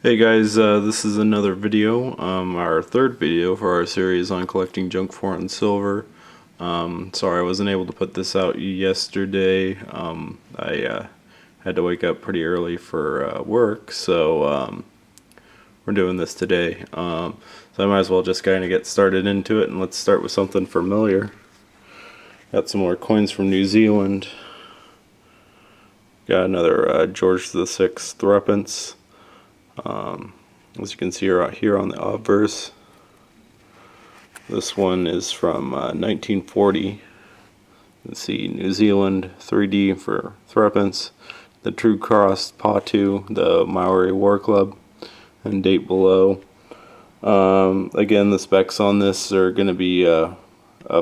Hey guys, this is another video, our third video for our series on collecting junk foreign silver. Sorry I wasn't able to put this out yesterday. I had to wake up pretty early for work, so we're doing this today. So I might as well just kind of get started into it, and let's start with something familiar. Got some more coins from New Zealand. Got another George VI threepence. As you can see right here on the obverse, this one is from 1940. You can see New Zealand 3D for threepence, the True Cross Patu, the Maori War Club, and date below. Again, the specs on this are going to be a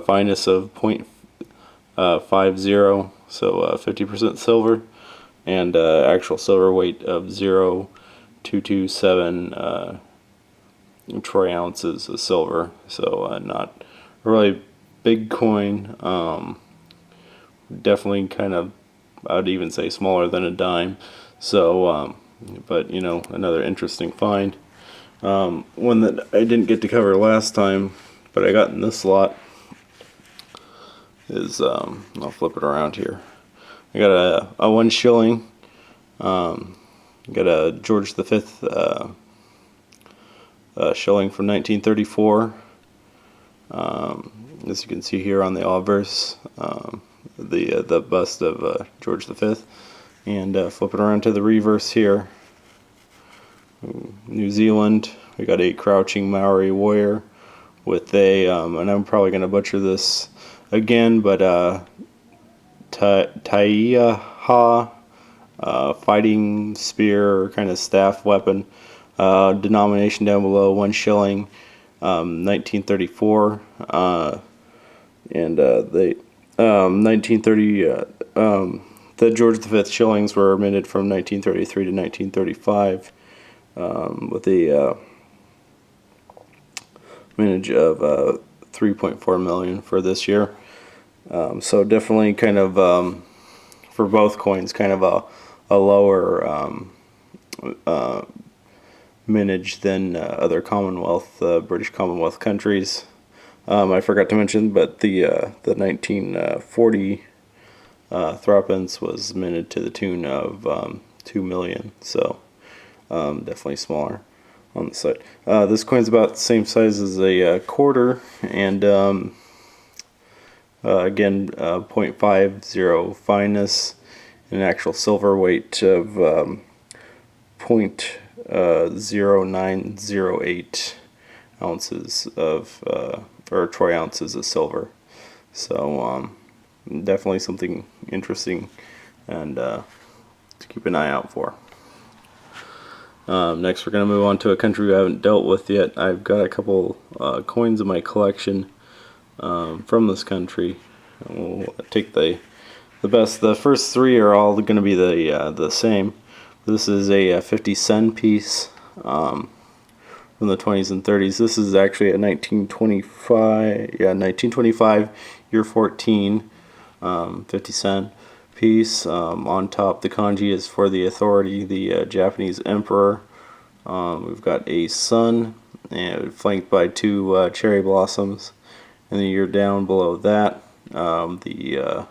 fineness of 0.50, so 50% silver, and actual silver weight of 0.227 troy ounces of silver. So not a really big coin. Definitely kind of, I would even say, smaller than a dime. So but you know, another interesting find. One that I didn't get to cover last time, but I got in this lot is I'll flip it around here. I got a 1 shilling. Got a George V shilling from 1934. As you can see here on the obverse, the bust of George V, and flip it around to the reverse here. New Zealand, we got a crouching Maori warrior with a, and I'm probably going to butcher this again, but Taiaha fighting spear, kind of staff weapon. Denomination down below, 1 shilling, 1934, and the 1930, the George V shillings were minted from 1933 to 1935, with a mintage of 3.4 million for this year. So definitely kind of, for both coins, kind of a lower mintage than other Commonwealth, British Commonwealth countries. I forgot to mention, but the 1940 threepence was minted to the tune of 2 million, so definitely smaller on the side. This coin's about the same size as a quarter, and again, 0.50 fineness, an actual silver weight of 0.0908 ounces of, or troy ounces of silver. So definitely something interesting and to keep an eye out for. Next, we're going to move on to a country we haven't dealt with yet. I've got a couple coins in my collection from this country. We'll take the best. The first three are all going to be the same. This is a 50-cent piece from the 20s and 30s. This is actually a 1925, year 14, 50-cent piece. On top, the kanji is for the authority, the Japanese emperor. We've got a sun, and flanked by 2 cherry blossoms. And the year down below that, the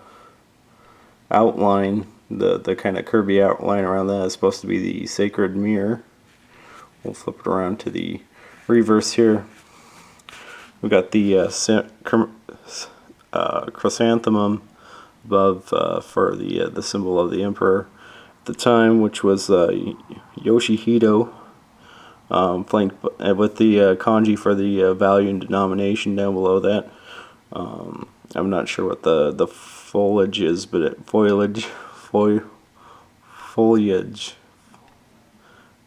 outline, the kind of curvy outline around that is supposed to be the sacred mirror. We'll flip it around to the reverse here. We've got the chrysanthemum above for the symbol of the emperor at the time, which was Yoshihito, flanked with the kanji for the value and denomination down below that. I'm not sure what the foliage is, but foliage.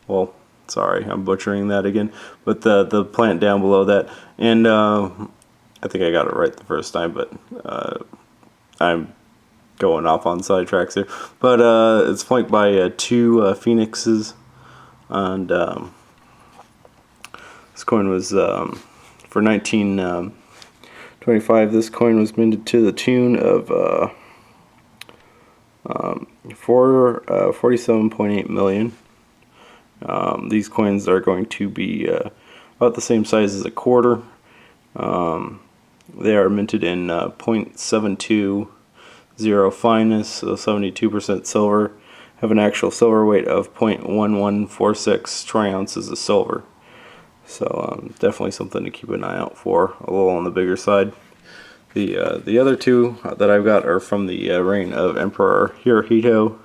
Well, sorry, I'm butchering that again. But the plant down below that, and I think I got it right the first time, but I'm going off on sidetracks here. But it's flanked by 2 phoenixes, and this coin was for 1925. This coin was minted to the tune of 47.8 million. These coins are going to be about the same size as a quarter. They are minted in .720 fineness, so 72% silver. Have an actual silver weight of 0.1146 troy ounces of silver. So definitely something to keep an eye out for, a little on the bigger side. The other two that I've got are from the reign of Emperor Hirohito.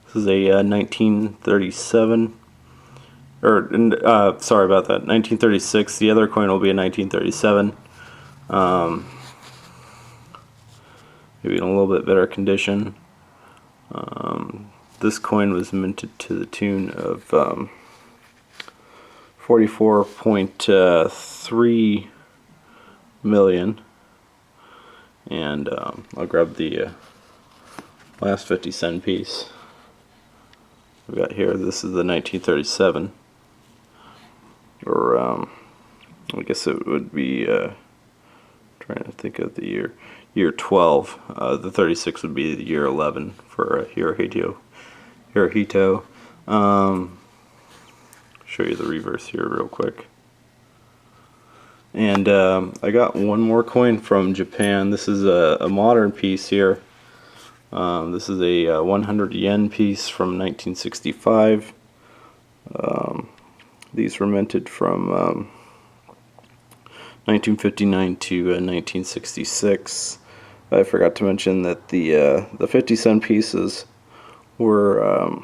This is a 1937, or sorry about that, 1936. The other coin will be a 1937. Maybe in a little bit better condition. This coin was minted to the tune of 44.3 million. And I'll grab the last 50-cent piece we got here. This is the 1937, or I guess it would be trying to think of the year 12. The 36 would be the year 11 for Hirohito. Show you the reverse here real quick. And I got one more coin from Japan. This is a modern piece here. This is a 100 yen piece from 1965. These were minted from 1959 to 1966. I forgot to mention that the 50-cent pieces were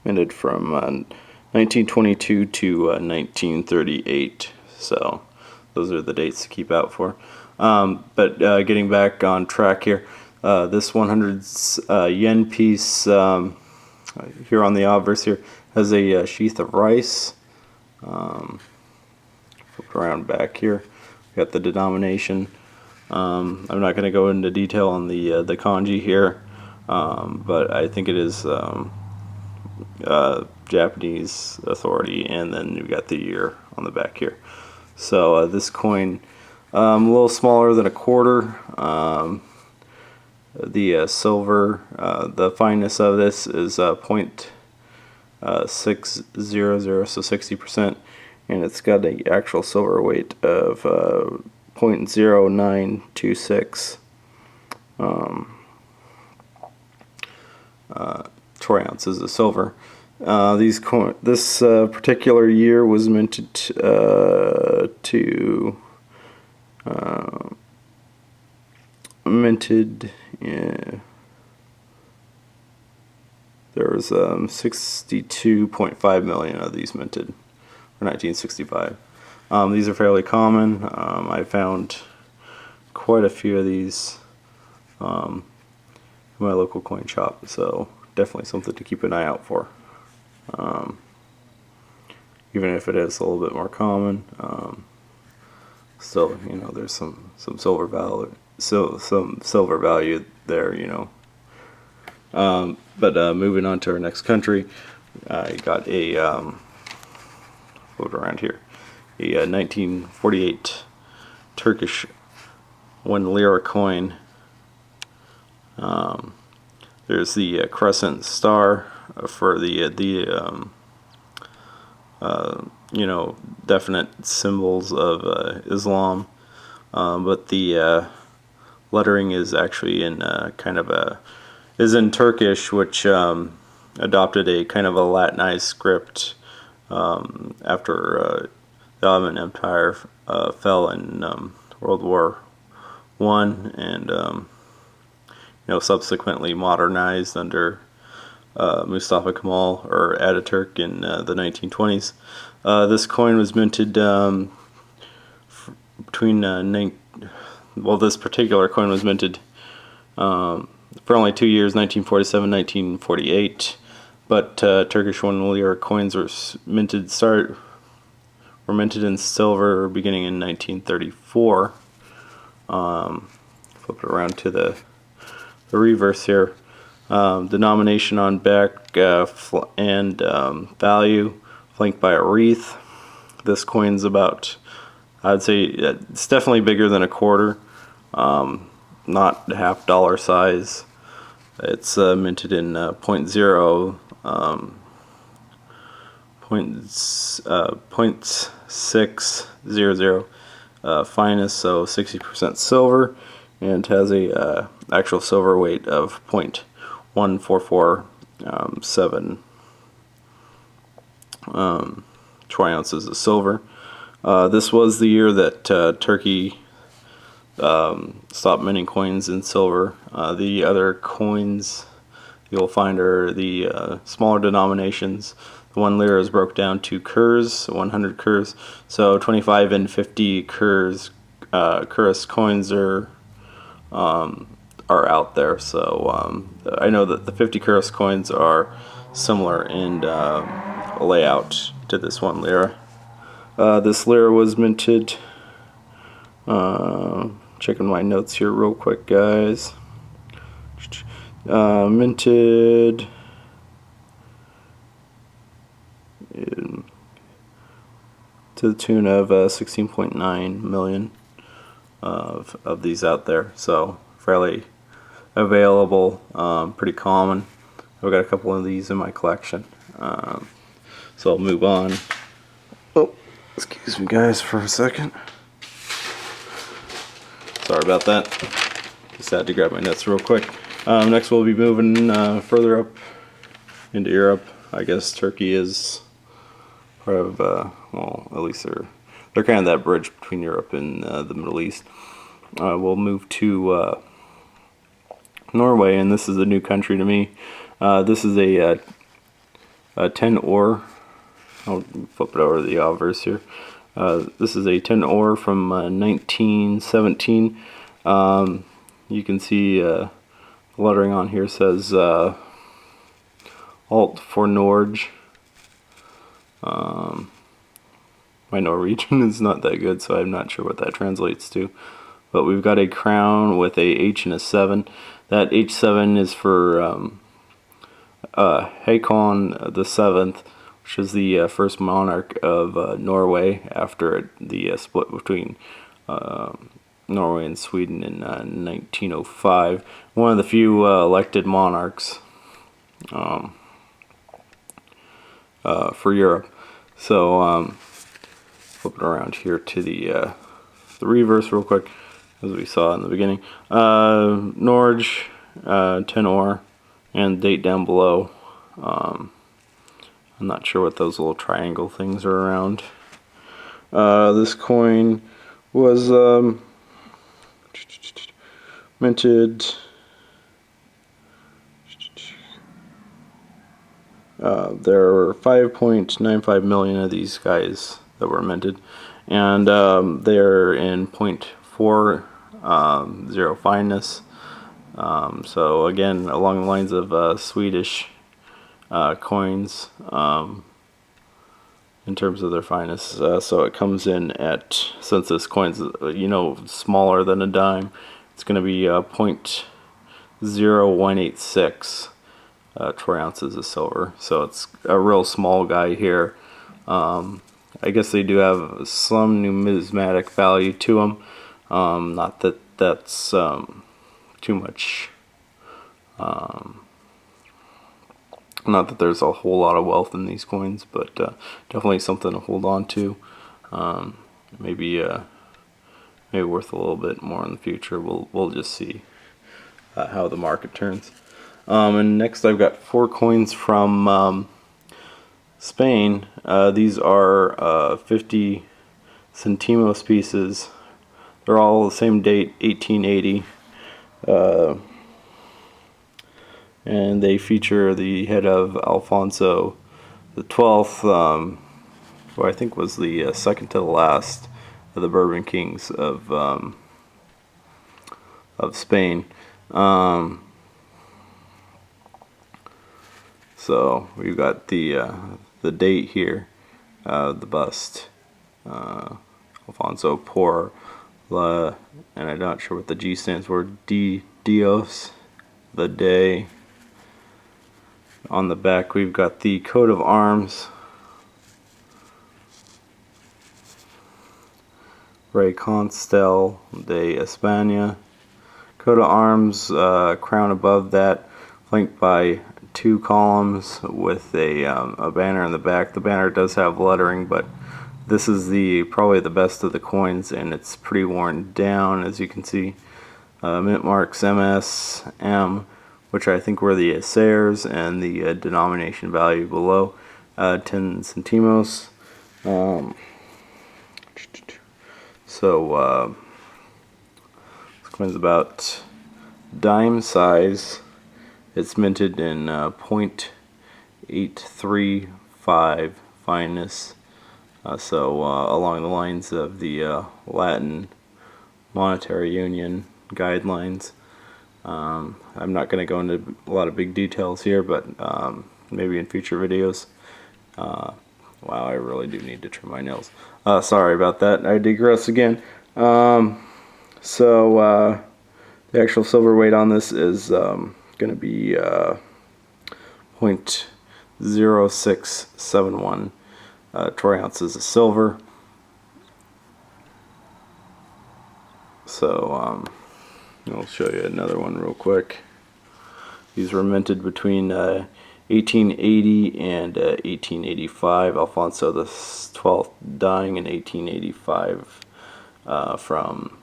minted from 1922 to 1938. So those are the dates to keep out for. But getting back on track here, this 100 yen piece here on the obverse here has a sheath of rice. Flip around back here, we got the denomination. I'm not going to go into detail on the kanji here, but I think it is Japanese authority, and then we got the year on the back here. So this coin, a little smaller than a quarter. The silver, the fineness of this is .600, so 60%, and it's got an actual silver weight of .0926 troy ounces of silver. This particular year was minted there was 62.5 million of these minted for 1965. These are fairly common. I found quite a few of these in my local coin shop, so definitely something to keep an eye out for. Even if it is a little bit more common, still, you know, there's some silver value, some silver value there, you know. But moving on to our next country, I got a float around here, a 1948 Turkish 1 lira coin. There's the crescent star for the you know, definite symbols of Islam, but the lettering is actually in kind of is in Turkish, which adopted a kind of a Latinized script after the Ottoman Empire fell in World War I, and you know, subsequently modernized under Mustafa Kemal or Ataturk in the 1920s. This coin was minted between this particular coin was minted for only 2 years, 1947, 1948. But Turkish 1 lira coins were minted in silver beginning in 1934. Flip it around to the reverse here. Denomination on back and value flanked by a wreath. This coin's about, I'd say it's definitely bigger than a quarter, not half dollar size. It's minted in .0 .600 finest, so 60% silver, and has a actual silver weight of 0.1447 troy ounces of silver. This was the year that Turkey stopped minting coins in silver. The other coins you'll find are the smaller denominations. The 1 lira is broke down to kurs, 100 kurs. So 25 and 50 kurs coins are out there. So I know that the 50 kurs coins are similar in layout to this 1 lira. This lira was minted. Checking my notes here real quick, guys. Minted to the tune of 16.9 million of these out there, so fairly available, pretty common. I've got a couple of these in my collection, so I'll move on. Oh, excuse me guys for a second. Sorry about that. Just had to grab my notes real quick. Next we'll be moving further up into Europe. I guess Turkey is part of, well, at least they're kind of that bridge between Europe and the Middle East. We'll move to Norway, and this is a new country to me. This is a 10 ore. I'll flip it over to the obverse here. This is a 10 ore from 1917. You can see the lettering on here says Alt for Norge. My Norwegian is not that good, so I'm not sure what that translates to. But we've got a crown with a H and a 7. That H7 is for Haakon the Seventh, which is the first monarch of Norway after the split between Norway and Sweden in 1905. One of the few elected monarchs for Europe. So flip it around here to the reverse real quick, as we saw in the beginning. Norge, 10 ore, and date down below. I'm not sure what those little triangle things are around. This coin was minted there were 5.95 million of these guys that were minted, and they're in 0.40 fineness. So again, along the lines of Swedish coins in terms of their fineness. So it comes in at, since this coin's smaller than a dime, it's going to be 0.0186 troy ounces of silver. So it's a real small guy here. I guess they do have some numismatic value to them. Not that that's too much. Not that there's a whole lot of wealth in these coins, but definitely something to hold on to. Maybe worth a little bit more in the future. We'll just see how the market turns. And next I've got 4 coins from Spain. These are 50 Centimos pieces. They're all the same date, 1880. And they feature the head of Alfonso the 12th, who I think was the second to the last of the Bourbon kings of Spain. So we've got the date here, the bust, Alfonso por la, and I'm not sure what the G stands for, Dios, the day. On the back we've got the coat of arms, Rey Constel de España. Coat of arms, crown above that, flanked by 2 columns with a banner in the back. The banner does have lettering, but this is probably the best of the coins, and it's pretty worn down, as you can see. Mint marks MS, M, which I think were the assayers, and the denomination value below, 10 centimos. So this coin's about dime size. It's minted in .835 fineness. So along the lines of the Latin Monetary Union guidelines. I'm not going to go into a lot of big details here, but maybe in future videos. Wow, I really do need to trim my nails. Sorry about that. I digress again. So the actual silver weight on this is going to be 0.0671 troy ounces of silver. So I'll show you another one real quick. These were minted between 1880 and 1885. Alfonso the 12th dying in 1885 from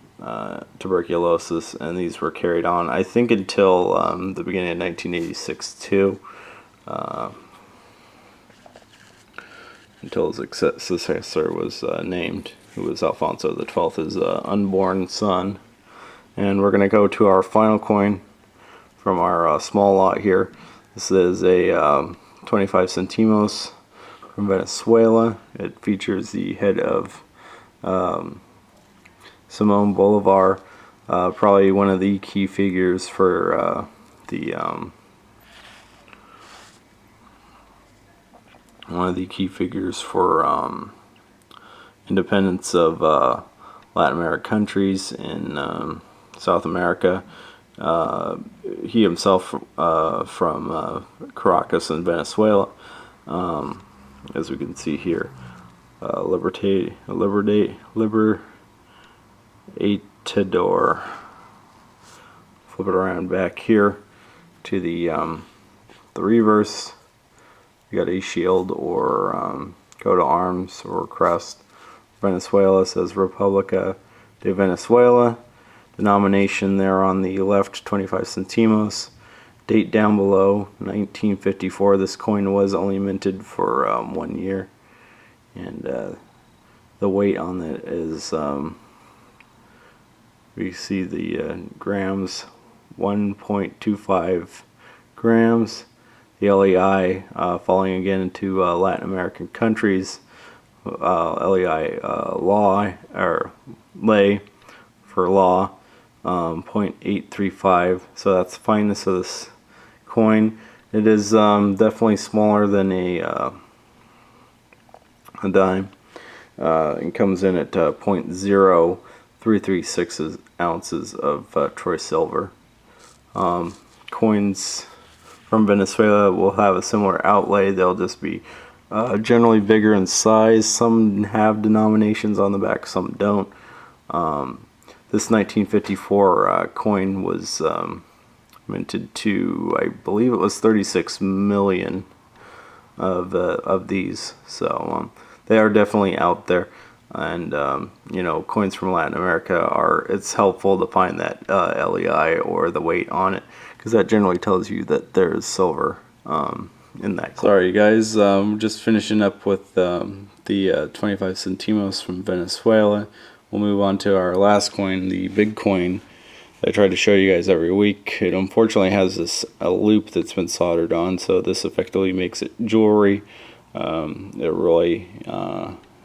tuberculosis, and these were carried on, I think, until the beginning of 1986 too, until his successor was named, who was Alfonso the 12th, his unborn son. And we're going to go to our final coin from our small lot here. This is a 25 centimos from Venezuela. It features the head of Simon Bolivar, probably one of the key figures for independence of Latin American countries in South America. He himself from Caracas in Venezuela, as we can see here. Libertador. Flip it around back here to the reverse. You got a shield or coat of arms or crest. Venezuela says República de Venezuela. Denomination there on the left, 25 centimos. Date down below, 1954. This coin was only minted for 1 year. And the weight on it is, we see the grams, 1.25 grams. The LEI falling again into Latin American countries. LEI law, or lei for law, 0.835. So that's the fineness of this coin. It is definitely smaller than a dime. It comes in at 0.0336 ounces of troy silver. Coins from Venezuela will have a similar outlay. They'll just be generally bigger in size. Some have denominations on the back, some don't. This 1954 coin was minted to, I believe it was 36 million of these. So they are definitely out there. And you know, coins from Latin America it's helpful to find that LEI or the weight on it, because that generally tells you that there's silver in that coin. Sorry guys, just finishing up with the 25 centimos from Venezuela. We'll move on to our last coin, the big coin that I try to show you guys every week. It unfortunately has a loop that's been soldered on, so this effectively makes it jewelry.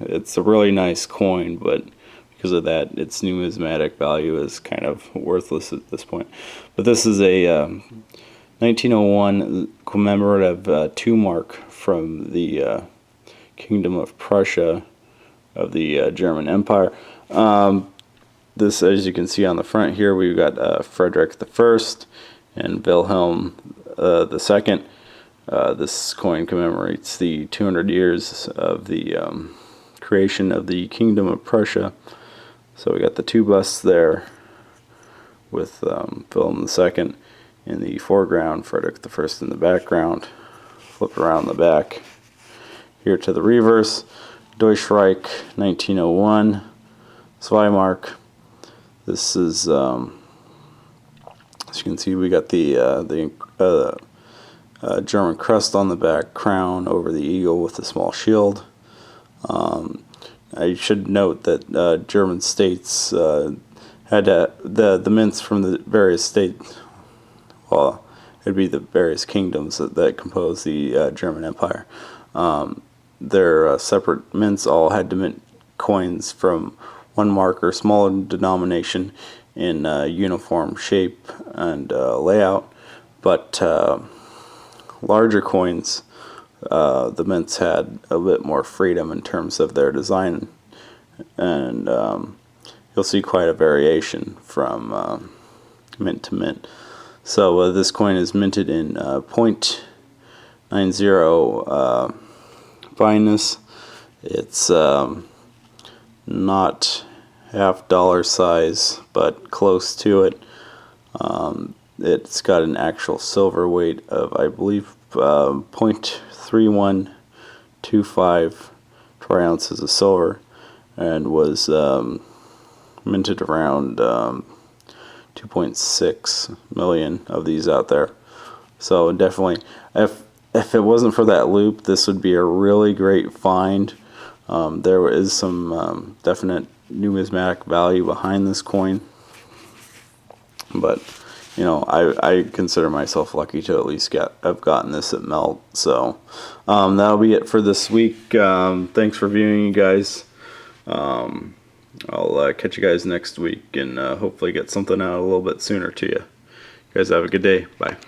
It's a really nice coin, but because of that, its numismatic value is kind of worthless at this point. But this is a 1901 commemorative 2 mark from the Kingdom of Prussia of the German Empire. This, as you can see on the front here, we've got Frederick I and Wilhelm II. This coin commemorates the 200 years of the creation of the Kingdom of Prussia. So we got the 2 busts there with Wilhelm II, in the foreground, Frederick the First in the background. Flip around the back here to the reverse. Deutschreich 1901, Zweimark. This is, as you can see, we got the German crest on the back, crown over the eagle with a small shield. I should note that German states had the mints from the various states. Well, it'd be the various kingdoms that compose the German Empire. Their separate mints all had to mint coins from 1 mark or smaller denomination in uniform shape and layout, but larger coins, the mints had a bit more freedom in terms of their design, and you'll see quite a variation from mint to mint. So this coin is minted in .90 fineness. It's not half-dollar size, but close to it. It's got an actual silver weight of, I believe, 0.3125 troy ounces of silver, and was minted around 2.6 million of these out there. So definitely, if it wasn't for that loop, this would be a really great find. There is some definite numismatic value behind this coin, but you know, I consider myself lucky to at least have gotten this at melt. So that'll be it for this week. Thanks for viewing, you guys. I'll catch you guys next week, and hopefully get something out a little bit sooner to you. You guys have a good day. Bye.